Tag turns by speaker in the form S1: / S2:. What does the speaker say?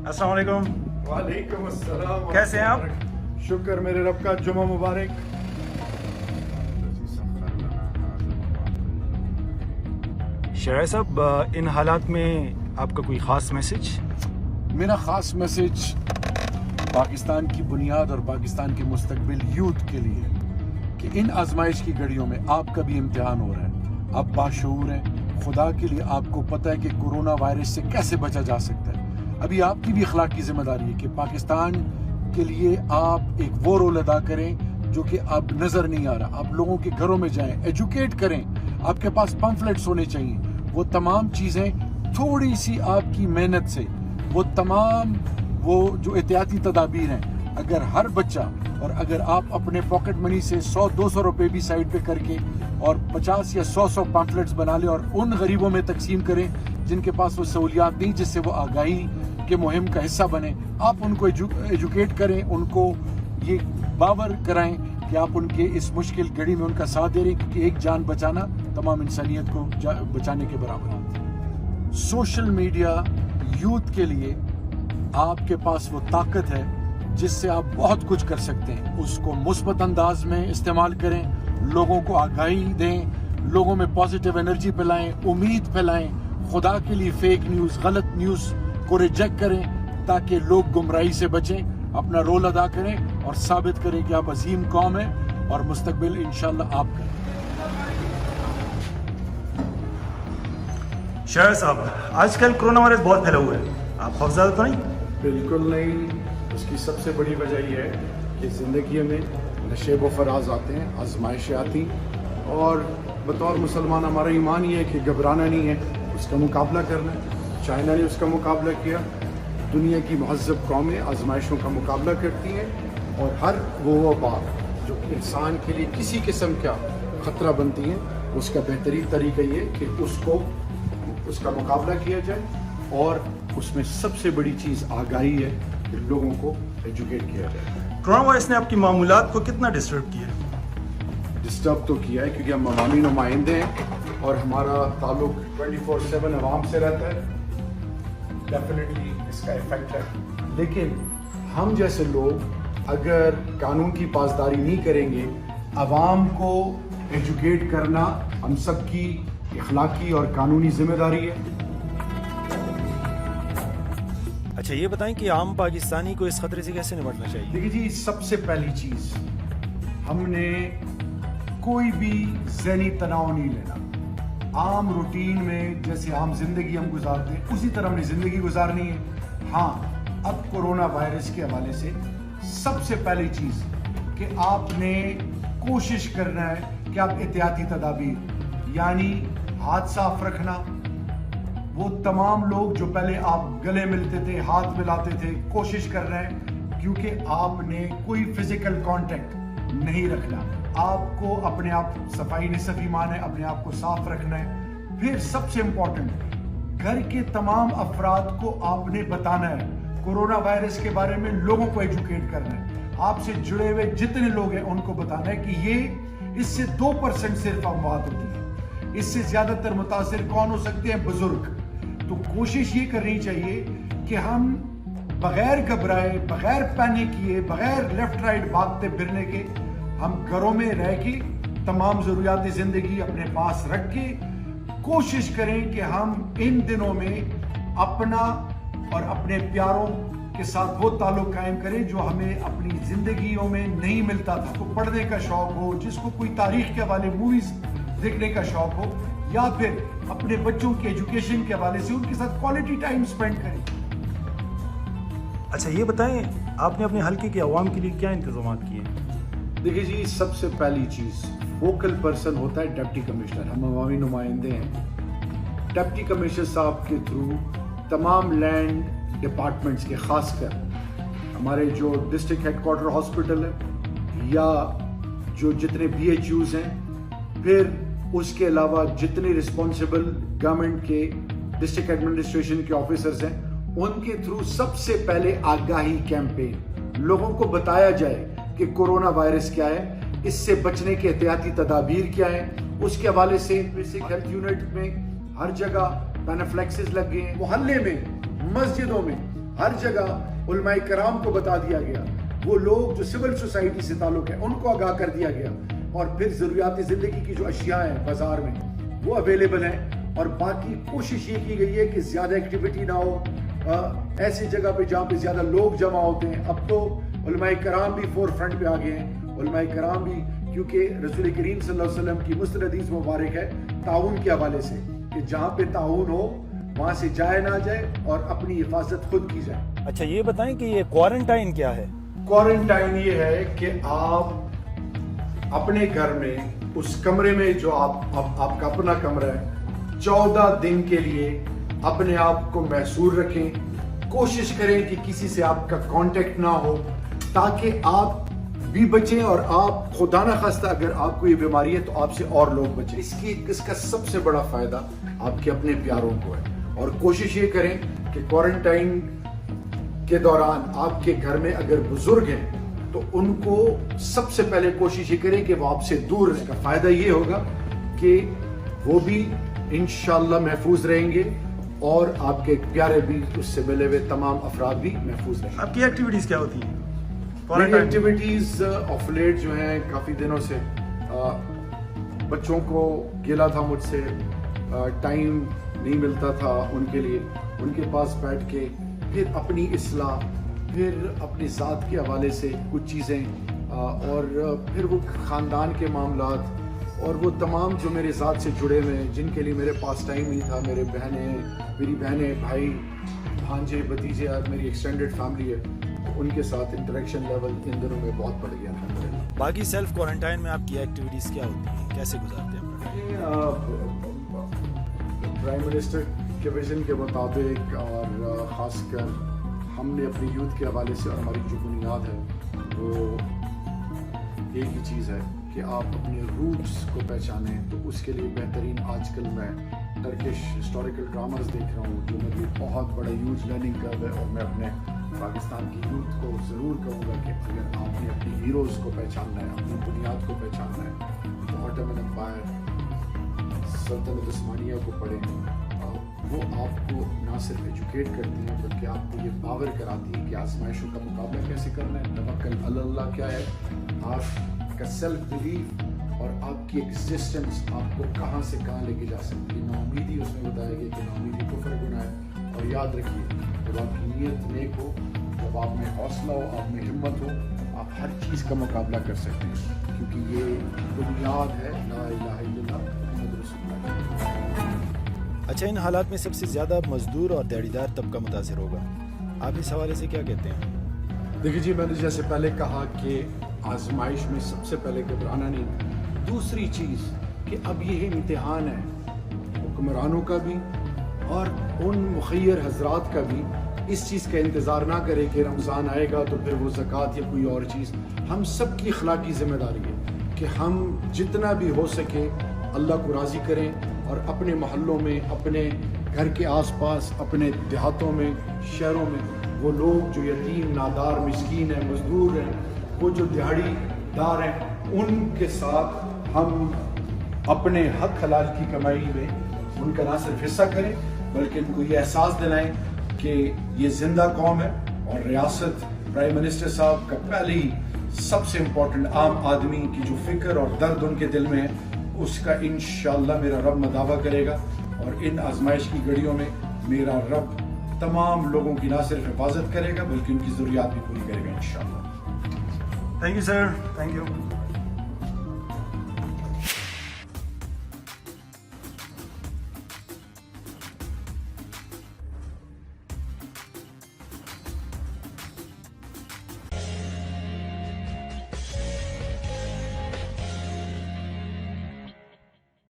S1: السلام علیکم.
S2: وعلیکم السلام.
S1: کیسے ہیں آپ؟
S2: شکر میرے رب کا. جمعہ مبارک.
S1: شرائع صاحب، ان حالات میں آپ کا کوئی خاص میسج؟
S2: میرا خاص میسج پاکستان کی بنیاد اور پاکستان کے مستقبل یوتھ کے لیے کہ ان آزمائش کی گھڑیوں میں آپ کا بھی امتحان ہو رہا ہے. آپ باشعور ہیں. خدا کے لیے آپ کو پتہ ہے کہ کورونا وائرس سے کیسے بچا جا سکتا ہے. ابھی آپ کی بھی اخلاقی ذمہ داری ہے کہ پاکستان کے لیے آپ ایک وہ رول ادا کریں جو کہ اب نظر نہیں آ رہا. آپ لوگوں کے گھروں میں جائیں, ایجوکیٹ کریں. آپ کے پاس پمفلیٹس ہونے چاہیے. وہ تمام چیزیں تھوڑی سی آپ کی محنت سے, وہ تمام وہ جو احتیاطی تدابیر ہیں, اگر ہر بچہ اور اگر آپ اپنے پاکٹ منی سے 100-200 روپے بھی سائڈ پہ کر کے اور 50 یا 100 پمفلیٹس بنا لیں اور ان غریبوں میں تقسیم کریں جن کے پاس وہ سہولیات نہیں, جس سے وہ آگاہی کے مہم کا حصہ بنیں. آپ ان کو ایجوکیٹ کریں, ان کو یہ باور کرائیں کہ آپ ان کے اس مشکل گھڑی میں ان کا ساتھ دے رہے ہیں, کیونکہ ایک جان بچانا تمام انسانیت کو بچانے کے برابر ہے. سوشل میڈیا یوتھ کے لیے آپ کے پاس وہ طاقت ہے جس سے آپ بہت کچھ کر سکتے ہیں. اس کو مثبت انداز میں استعمال کریں, لوگوں کو آگاہی دیں, لوگوں میں پازیٹیو انرجی پھیلائیں, امید پھیلائیں. خدا کے لیے فیک نیوز, غلط نیوز کو ریجیکٹ کریں تاکہ لوگ گمراہی سے بچیں. اپنا رول ادا کریں اور ثابت کریں کہ آپ عظیم قوم ہیں اور مستقبل انشاءاللہ آپ کا.
S1: شرائع صاحب، آج کل کرونا وائرس بہت پھیلا ہوا ہے، آپ خوفزدہ تو نہیں؟
S2: بالکل نہیں. اس کی سب سے بڑی وجہ یہ ہے کہ زندگی میں نشیب و فراز آتے ہیں, آزمائشیں آتی, اور بطور مسلمان ہمارا ایمان یہ ہے کہ گھبرانا نہیں ہے, اس کا مقابلہ کرنا ہے. چائنا نے اس کا مقابلہ کیا. دنیا کی مہذب قومیں آزمائشوں کا مقابلہ کرتی ہیں, اور ہر وہ وبا جو انسان کے لیے کسی قسم کا خطرہ بنتی ہیں, اس کا بہترین طریقہ یہ کہ اس کا مقابلہ کیا جائے, اور اس میں سب سے بڑی چیز آگاہی ہے کہ لوگوں کو ایجوکیٹ کیا جائے.
S1: کرونا وائرس نے آپ کی معمولات کو کتنا ڈسٹرب کیا؟
S2: ڈسٹرب تو کیا ہے کیونکہ ہم عوامی نمائندے ہیں اور ہمارا تعلق 24/7 عوام سے رہتا ہے. ڈیفینیٹلی اس کا ایفیکٹ ہے, لیکن ہم جیسے لوگ اگر قانون کی پاسداری نہیں کریں گے, عوام کو ایجوکیٹ کرنا ہم سب کی اخلاقی اور قانونی ذمہ داری ہے.
S1: اچھا یہ بتائیں کہ عام پاکستانی کو اس خطرے سے کیسے نمٹنا چاہیے؟
S2: دیکھیے جی, سب سے پہلی چیز, ہم نے کوئی بھی ذہنی تناؤ نہیں لینا. عام روٹین میں جیسے عام زندگی ہم گزارتے ہیں اسی طرح ہم نے زندگی گزارنی ہے. ہاں, اب کورونا وائرس کے حوالے سے سب سے پہلی چیز کہ آپ نے کوشش کرنا ہے کہ آپ احتیاطی تدابیر یعنی ہاتھ صاف رکھنا. وہ تمام لوگ جو پہلے آپ گلے ملتے تھے, ہاتھ ملاتے تھے, کوشش کر رہے ہیں کیونکہ آپ نے کوئی فزیکل کانٹیکٹ نہیں رکھنا. آپ کو اپنے آپ صفائی نصف ایمان ہے, اپنے آپ کو صاف رکھنا ہے. پھر سب سے امپورٹنٹ, گھر کے تمام افراد کو آپ نے بتانا ہے کورونا وائرس کے بارے میں, لوگوں کو ایجوکیٹ کرنا ہے. آپ سے جڑے ہوئے جتنے لوگ ہیں ان کو بتانا ہے کہ یہ اس سے 2% صرف اموات ہوتی ہے, اس سے زیادہ تر متاثر کون ہو سکتے ہیں؟ بزرگ. تو کوشش یہ کرنی چاہیے کہ ہم بغیر گھبرائے, بغیر پینک کیے, بغیر لیفٹ رائٹ بھاگتے پھرنے کے, ہم گھروں میں رہ کے تمام ضروریات زندگی اپنے پاس رکھ کے کوشش کریں کہ ہم ان دنوں میں اپنا اور اپنے پیاروں کے ساتھ وہ تعلق قائم کریں جو ہمیں اپنی زندگیوں میں نہیں ملتا تھا. تو پڑھنے کا شوق ہو, جس کو کوئی تاریخ کے حوالے موویز دیکھنے کا شوق ہو, یا پھر اپنے بچوں کی ایجوکیشن کے حوالے سے ان کے ساتھ کوالٹی ٹائم سپینڈ کریں.
S1: اچھا یہ بتائیں, آپ نے اپنے حلقے کے عوام کے لیے کیا انتظامات کیے؟
S2: دیکھیے جی, سب سے پہلی چیز فوکل پرسن ہوتا ہے ڈپٹی کمشنر. ہم عوامی نمائندے ہیں. ڈپٹی کمشنر صاحب کے تھرو تمام لینڈ ڈپارٹمنٹس کے, خاص کر ہمارے جو ڈسٹرکٹ ہیڈ کوارٹر ہاسپٹل ہے یا جو جتنے BHUs ہیں, پھر اس کے علاوہ جتنے رسپانسبل گورنمنٹ کے ڈسٹرکٹ ایڈمنسٹریشن کے آفیسرز ہیں, ان کے تھرو سب سے پہلے آگاہی کیمپین, لوگوں کو بتایا جائے کہ کورونا وائرس کیا ہے, اس سے بچنے کے احتیاطی تدابیر کیا ہیں، اس کے حوالے سے بیسک ہیلتھ یونٹ میں ہر جگہ پینافلیکسز لگ گئے ہیں، محلے میں، مسجدوں میں، ہر جگہ علماء کرام کو بتا دیا گیا، وہ لوگ جو سول سوسائٹی سے تعلق ہے ان کو آگاہ کر دیا گیا، اور پھر ضروریات زندگی کی جو اشیاء ہیں بازار میں وہ اویلیبل ہیں، اور باقی کوشش یہ کی گئی ہے کہ زیادہ ایکٹیویٹی نہ ہو ایسی جگہ پہ جہاں پہ زیادہ لوگ جمع ہوتے ہیں۔ اب تو علماء کرام بھی فور فرنٹ پہ آ گئے ہیں، علماء کرام بھی، کیونکہ رسول کریم صلی اللہ علیہ وسلم کی مستند حدیث مبارک ہے تعاون کے حوالے سے کہ جہاں پہ تعاون ہو وہاں سے جائے نہ جائے اور اپنی حفاظت خود کی جائے۔
S1: اچھا یہ بتائیں کہ یہ کوارنٹائن کیا ہے؟
S2: کوارنٹائن یہ ہے کہ آپ اپنے گھر میں اس کمرے میں جو آپ کا اپنا کمرہ ہے 14 دن کے لیے اپنے آپ کو محصور رکھیں، کوشش کریں کہ کسی سے آپ کا کانٹیکٹ نہ ہو تاکہ آپ بھی بچیں، اور آپ خدا نہ خواستہ اگر آپ کو یہ بیماری ہے تو آپ سے اور لوگ بچیں۔ اس کا سب سے بڑا فائدہ آپ کے اپنے پیاروں کو ہے، اور کوشش یہ کریں کہ کوارنٹائن کے دوران آپ کے گھر میں اگر بزرگ ہیں تو ان کو سب سے پہلے کوشش یہ کریں کہ وہ آپ سے دور رہیں۔ کا فائدہ یہ ہوگا کہ وہ بھی انشاءاللہ محفوظ رہیں گے اور آپ کے پیارے بھی اس سے ملے ہوئے تمام افراد بھی محفوظ رہیں گے۔
S1: آپ کی ایکٹیویٹیز کیا ہوتی ہیں؟
S2: میری ایکٹیویٹیز آف لیٹ جو ہیں کافی دنوں سے بچوں کو گلا تھا مجھ سے، ٹائم نہیں ملتا تھا ان کے لیے، ان کے پاس بیٹھ کے پھر اپنی اصلاح، پھر اپنی ذات کے حوالے سے کچھ چیزیں، اور پھر وہ خاندان کے معاملات اور وہ تمام جو میرے ذات سے جڑے ہوئے ہیں جن کے لیے میرے پاس ٹائم نہیں تھا، میری بہنیں، بھائی، بھانجے، بھتیجے، میری ایکسٹینڈڈ فیملی ہے، ان کے ساتھ انٹریکشن لیول ان دنوں میں بہت بڑھ گیا تھا۔
S1: باقی سیلف کوارنٹائن میں آپ کی ایکٹیویٹیز کیا ہوتی ہیں، کیسے گزارتے ہیں؟
S2: پرائم منسٹر کے ویژن کے مطابق، اور خاص کر ہم نے اپنی یوتھ کے حوالے سے، اور ہماری جو بنیاد ہے وہ ایک ہی چیز ہے کہ آپ اپنے روٹس کو پہچانیں، تو اس کے لیے بہترین آج کل میں ٹرکش ہسٹوریکل ڈراماز دیکھ رہا ہوں جو میرے لیے بہت بڑا ہیوج لرننگ کرو ہے، اور میں اپنے پاکستان کی یوتھ کو ضرور کہوں گا کہ اگر آپ نے اپنی ہیروز کو پہچاننا ہے، اپنی بنیاد کو پہچاننا ہے تو آٹومن امپائر، سلطنت عثمانیہ کو پڑھیں، وہ آپ کو نہ صرف ایجوکیٹ کرتی ہیں بلکہ آپ کو یہ باور کراتی ہیں کہ آزمائشوں کا مقابلہ کیسے کرنا ہے، توکل علی اللہ کیا ہے، آپ کا سیلف بلیف اور آپ کی ایگزسٹنس آپ کو کہاں سے کہاں لے کے جا سکتی ہے۔ ناامیدی اس میں بتایا گیا کہ ناامیدی کفر گناہ ہے، اور یاد رکھیے جب آپ کی نیت نیک ہو، جب آپ میں حوصلہ ہو، آپ میں ہمت ہو، آپ ہر چیز کا مقابلہ کر سکتے ہیں، کیونکہ یہ بنیاد ہے لا الہ الا اللہ محمد رسول اللہ۔
S1: اچھا ان حالات میں سب سے زیادہ مزدور اور دیہڑیدار طبقہ متاثر ہوگا، آپ اس حوالے سے کیا کہتے ہیں؟
S2: دیکھیے جی، میں نے جیسے پہلے کہا کہ آزمائش میں سب سے پہلے گھبرانا نہیں، دوسری چیز کہ اب یہ امتحان ہے حکمرانوں کا بھی اور ان مخیر حضرات کا بھی، اس چیز کا انتظار نہ کرے کہ رمضان آئے گا تو پھر وہ زکوٰۃ یا کوئی اور چیز، ہم سب کی اخلاقی ذمہ داری ہے کہ ہم جتنا بھی ہو سکے اللہ کو راضی کریں، اور اپنے محلوں میں، اپنے گھر کے آس پاس، اپنے دیہاتوں میں، شہروں میں وہ لوگ جو یتیم، نادار، مسکین ہیں، مزدور ہیں، وہ جو دیہڑی دار ہیں، ان کے ساتھ ہم اپنے حق حلال کی کمائی میں ان کا نہ صرف حصہ کریں بلکہ ان کو یہ احساس دلائیں کہ یہ زندہ قوم ہے، اور ریاست پرائم منسٹر صاحب کا پہلی سب سے امپورٹنٹ عام آدمی کی جو فکر اور درد ان کے دل میں ہے، اس کا انشاءاللہ میرا رب مداوع کرے گا، اور ان آزمائش کی گھڑیوں میں میرا رب تمام لوگوں کی نہ صرف حفاظت کرے گا بلکہ ان کی ضروریات بھی پوری کرے گا انشاءاللہ۔
S1: Thank you sir, thank you.